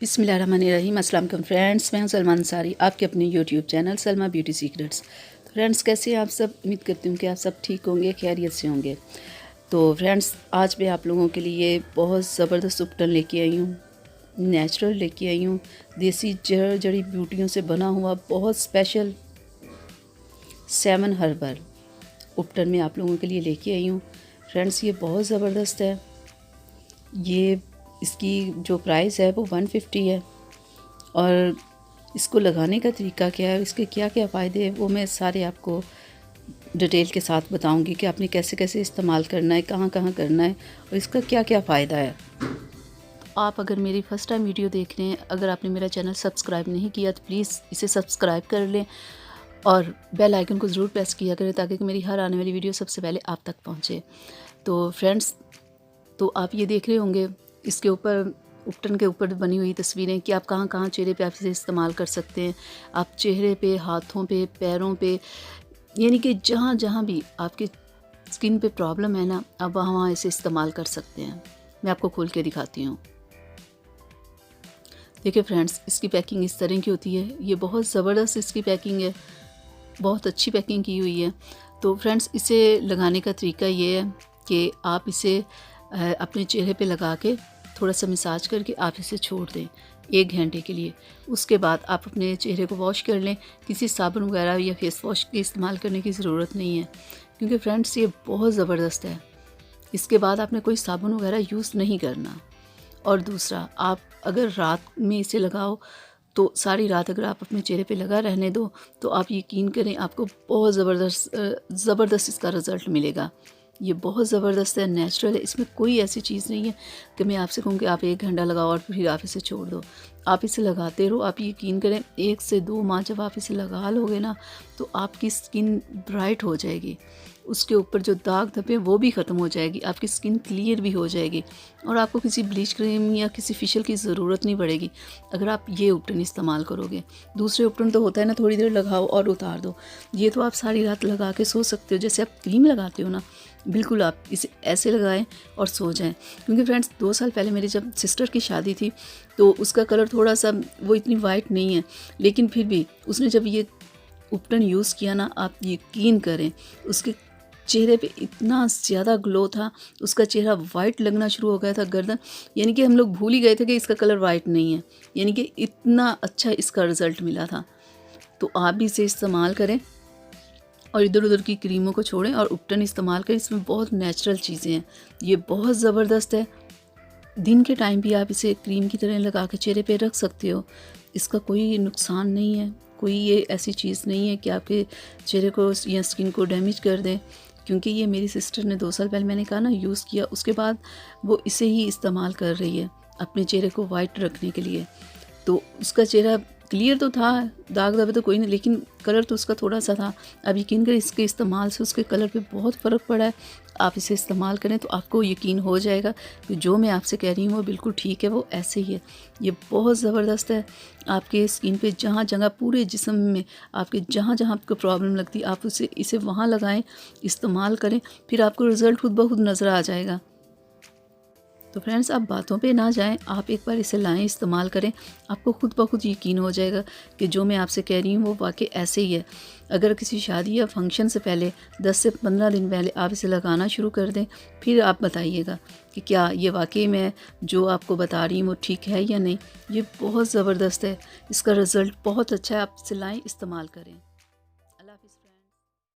बिस्मिल्लाहिर्रहमानिर्रहीम। अस्सलाम वालेकुम फ्रेंड्स, मैं हूं सलमान अंसारी, आपके अपने YouTube channel Salma beauty secrets. तो फ्रेंड्स, कैसे हैं आप सब? उम्मीद करती हूँ कि आप सब ठीक होंगे, खैरियत से होंगे। तो फ्रेंड्स, आज मैं आप लोगों के लिए बहुत ज़बरदस्त उपटन लेके आई हूँ, नेचुरल लेके आई हूँ, देसी जड़ी बूटियों से बना हुआ बहुत स्पेशल 7 हर्बल उपटन मैं आप लोगों के लिए लेके आई हूँ। फ्रेंड्स, ये बहुत ज़बरदस्त है। ये इसकी जो प्राइस है वो 150 है और इसको लगाने का तरीका क्या है, इसके क्या क्या फ़ायदे हैं, वो मैं सारे आपको डिटेल के साथ बताऊंगी कि आपने कैसे कैसे इस्तेमाल करना है, कहाँ कहाँ करना है और इसका क्या क्या फ़ायदा है। आप अगर मेरी फ़र्स्ट टाइम वीडियो देख रहे हैं, अगर आपने मेरा चैनल सब्सक्राइब नहीं किया तो प्लीज़ इसे सब्सक्राइब कर लें और बेल आइकन को ज़रूर प्रेस किया करें ताकि मेरी हर आने वाली वीडियो सबसे पहले आप तक पहुँचे। तो फ्रेंड्स, तो आप ये देख रहे होंगे इसके ऊपर, उपटन के ऊपर बनी हुई तस्वीरें कि आप कहाँ कहाँ चेहरे पे आप इसे इस्तेमाल कर सकते हैं। आप चेहरे पे, हाथों पे, पैरों पे, यानी कि जहाँ जहाँ भी आपके स्किन पे प्रॉब्लम है ना, आप वहाँ वहाँ इसे इस्तेमाल कर सकते हैं। मैं आपको खोल के दिखाती हूँ। देखिए फ्रेंड्स, इसकी पैकिंग इस तरह की होती है। ये बहुत ज़बरदस्त इसकी पैकिंग है, बहुत अच्छी पैकिंग की हुई है। तो फ्रेंड्स, इसे लगाने का तरीका ये है कि आप इसे अपने चेहरे पे लगा के थोड़ा सा मसाज करके आप इसे छोड़ दें 1 घंटे के लिए। उसके बाद आप अपने चेहरे को वॉश कर लें। किसी साबुन वगैरह या फेस वॉश के इस्तेमाल करने की ज़रूरत नहीं है, क्योंकि फ्रेंड्स ये बहुत ज़बरदस्त है। इसके बाद आपने कोई साबुन वगैरह यूज़ नहीं करना। और दूसरा, आप अगर रात में इसे लगाओ तो सारी रात अगर आप अपने चेहरे पे लगा रहने दो तो आप यकीन करें आपको बहुत ज़बरदस्त इसका रिज़ल्ट मिलेगा। ये बहुत ज़बरदस्त है, नेचुरल है, इसमें कोई ऐसी चीज़ नहीं है कि मैं आपसे कहूँ कि आप 1 घंटा लगाओ और फिर आप इसे छोड़ दो। आप इसे लगाते रहो। आप यकीन करें 1 से 2 माह जब आप इसे लगा लोगे ना तो आपकी स्किन ब्राइट हो जाएगी। उसके ऊपर जो दाग धब्बे वो भी ख़त्म हो जाएगी, आपकी स्किन क्लियर भी हो जाएगी और आपको किसी ब्लीच क्रीम या किसी फेशियल की ज़रूरत नहीं पड़ेगी अगर आप ये उपटन इस्तेमाल करोगे। दूसरे उपटन तो होता है ना, थोड़ी देर लगाओ और उतार दो। ये तो आप सारी रात लगा के सो सकते हो, जैसे आप क्रीम लगाते हो ना, बिल्कुल आप इसे ऐसे लगाएं और सो जाएं। क्योंकि फ्रेंड्स, 2 साल पहले मेरी जब सिस्टर की शादी थी तो उसका कलर थोड़ा सा, वो इतनी वाइट नहीं है, लेकिन फिर भी उसने जब ये उपटन यूज़ किया ना, आप यकीन करें उसके चेहरे पे इतना ज़्यादा ग्लो था, उसका चेहरा वाइट लगना शुरू हो गया था, गर्दन, यानी कि हम लोग भूल ही गए थे कि इसका कलर वाइट नहीं है, यानी कि इतना अच्छा इसका रिज़ल्ट मिला था। तो आप भी इसे इस्तेमाल करें और इधर उधर की क्रीमों को छोड़ें और उपटन इस्तेमाल करें। इसमें बहुत नेचुरल चीज़ें हैं, ये बहुत ज़बरदस्त है। दिन के टाइम भी आप इसे क्रीम की तरह लगा के चेहरे पे रख सकते हो, इसका कोई नुकसान नहीं है, कोई ये ऐसी चीज़ नहीं है कि आपके चेहरे को या स्किन को डैमेज कर दें। क्योंकि ये मेरी सिस्टर ने 2 साल पहले, मैंने कहा ना, यूज़ किया, उसके बाद वो इसे ही इस्तेमाल कर रही है अपने चेहरे को वाइट रखने के लिए। तो उसका चेहरा क्लियर तो था, दाग धब्बे तो कोई नहीं, लेकिन कलर तो उसका थोड़ा सा था। अब यकीन करें इसके इस्तेमाल से उसके कलर पे बहुत फ़र्क पड़ा है। आप इसे इस्तेमाल करें तो आपको यकीन हो जाएगा कि जो मैं आपसे कह रही हूँ वो बिल्कुल ठीक है, वो ऐसे ही है। ये बहुत ज़बरदस्त है। आपके स्किन पे जहाँ जगह, पूरे जिस्म में आपके जहाँ जहाँ आपको प्रॉब्लम लगती है, आप इसे वहाँ लगाएँ, इस्तेमाल करें, फिर आपको रिज़ल्ट खुद ब खुद नज़र आ जाएगा। तो फ्रेंड्स, आप बातों पे ना जाएं, आप एक बार इसे लाएं, इस्तेमाल करें, आपको खुद ब खुद यकीन हो जाएगा कि जो मैं आपसे कह रही हूँ वो वाकई ऐसे ही है। अगर किसी शादी या फंक्शन से पहले 10 से 15 दिन पहले आप इसे लगाना शुरू कर दें, फिर आप बताइएगा कि क्या ये वाकई में जो आपको बता रही हूँ वो ठीक है या नहीं। ये बहुत ज़बरदस्त है, इसका रिज़ल्ट बहुत अच्छा है। आप इसे लाएँ, इस्तेमाल करें। अल्लाह हाफ़िज़ फ्रेंड्स।